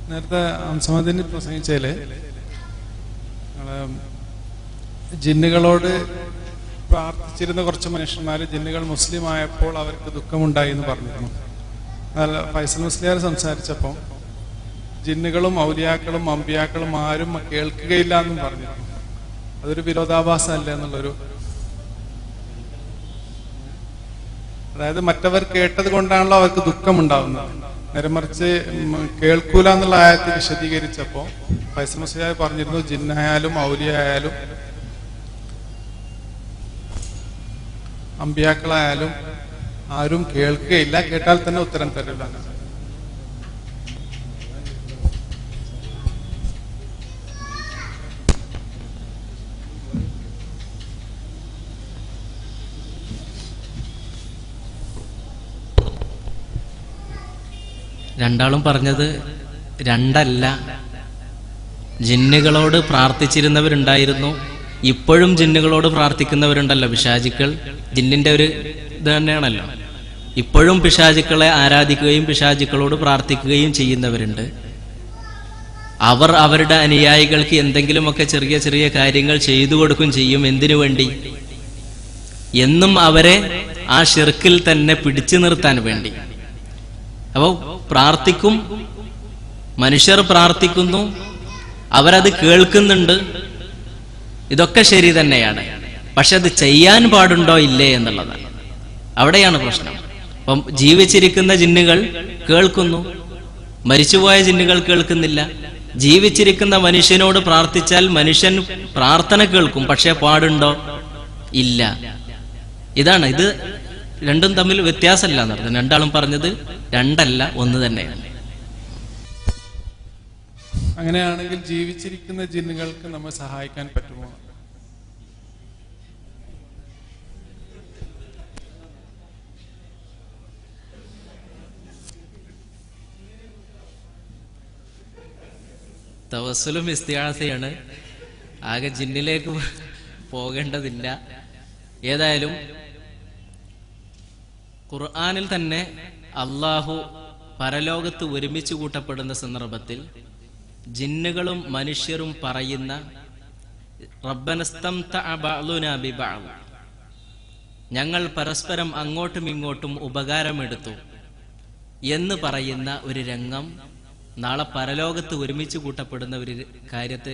നേരത്തെ അംസമദിന് പ്രസംഗിച്ചതില് ജിന്നുകളോട് പ്രാർത്ഥിച്ചിരുന്ന കുറച്ച് മനുഷ്യന്മാര് ജിന്നുകൾ മുസ്ലിം ആയപ്പോൾ അവർക്ക് ദുഃഖമുണ്ടായി എന്ന് പറഞ്ഞിരുന്നു. ഫൈസൽ മുസ്ലിയാർ സംസാരിച്ചപ്പോൾ ജിന്നുകളും ഔലിയാക്കളും അമ്പിയാക്കളും ആരും കേൾക്കുകയില്ല എന്നും പറഞ്ഞിരുന്നു. അതൊരു വിരോധാഭാസം അല്ല എന്നുള്ളൊരു, അതായത് മറ്റവർ കേട്ടത് കൊണ്ടാണല്ലോ അവർക്ക് ദുഃഖമുണ്ടാവുന്നത്. നേരെ മറിച്ച് കേൾക്കൂല എന്നുള്ള ആയത്തിൽ വിശദീകരിച്ചപ്പോ ഫൈസൽ മുസ്ലിയാർ പറഞ്ഞിരുന്നു ജിന്നായാലും ഔലിയായാലും അമ്പിയാക്കളായാലും ആരും കേൾക്കുകയില്ല, കേട്ടാൽ തന്നെ ഉത്തരം തരില്ല. രണ്ടാളും പറഞ്ഞത് രണ്ടല്ല. ജിന്നുകളോട് പ്രാർത്ഥിച്ചിരുന്നവരുണ്ടായിരുന്നു, ഇപ്പോഴും ജിന്നുകളോട് പ്രാർത്ഥിക്കുന്നവരുണ്ടല്ലോ. പിശാചുക്കൾ ജിന്നിന്റെ ഒരു ഇത് തന്നെയാണല്ലോ. ഇപ്പോഴും പിശാചുക്കളെ ആരാധിക്കുകയും പിശാചുക്കളോട് പ്രാർത്ഥിക്കുകയും ചെയ്യുന്നവരുണ്ട്. അവർ അവരുടെ അനുയായികൾക്ക് എന്തെങ്കിലുമൊക്കെ ചെറിയ ചെറിയ കാര്യങ്ങൾ ചെയ്തു കൊടുക്കും ചെയ്യും. എന്തിനു വേണ്ടി? എന്നും അവരെ ആ ഷിർക്കിൽ തന്നെ പിടിച്ചു നിർത്താൻ വേണ്ടി. അപ്പോ പ്രാർത്ഥിക്കും, മനുഷ്യർ പ്രാർത്ഥിക്കുന്നു, അവരത് കേൾക്കുന്നുണ്ട്, ഇതൊക്കെ ശരി തന്നെയാണ്. പക്ഷെ അത് ചെയ്യാൻ പാടുണ്ടോ ഇല്ലേ എന്നുള്ളതാണ്. അവിടെയാണ് പ്രശ്നം. അപ്പം ജീവിച്ചിരിക്കുന്ന ജിന്നുകൾ കേൾക്കുന്നു, മരിച്ചുപോയ ജിന്നുകൾ കേൾക്കുന്നില്ല. ജീവിച്ചിരിക്കുന്ന മനുഷ്യനോട് പ്രാർത്ഥിച്ചാൽ മനുഷ്യൻ പ്രാർത്ഥന കേൾക്കും, പക്ഷെ പാടുണ്ടോ? ഇല്ല. ഇതാണ്, ഇത് രണ്ടും തമ്മിൽ വ്യത്യാസമല്ല എന്ന് പറഞ്ഞു. രണ്ടാളും പറഞ്ഞത് രണ്ടല്ല, ഒന്ന് തന്നെയാണ്. അങ്ങനെയാണെങ്കിൽ ജീവിച്ചിരിക്കുന്ന ജിന്നുകൾക്ക് നമ്മൾ സഹായിക്കാൻ പറ്റുമോ? തവസ്സുലും ഇസ്തിആസയാണ്. ആകെ ജിന്നിലേക്ക് പോകേണ്ടതില്ല. ഏതായാലും ഖുർആനിൽ തന്നെ അള്ളാഹു പരലോകത്ത് ഒരുമിച്ച് കൂട്ടപ്പെടുന്ന സന്ദർഭത്തിൽ ജിന്നുകളും മനുഷ്യരും പറയുന്ന റബ്ബനസ്തംതഅ ബഅ്ളുനാ ബിബഅദ്, ഞങ്ങൾ പരസ്പരം അങ്ങോട്ടും ഇങ്ങോട്ടും ഉപകാരമെടുത്തു എന്ന് പറയുന്ന ഒരു രംഗം നാളെ പരലോകത്ത് ഒരുമിച്ച് കൂട്ടപ്പെടുന്ന ഒരു കാര്യത്തെ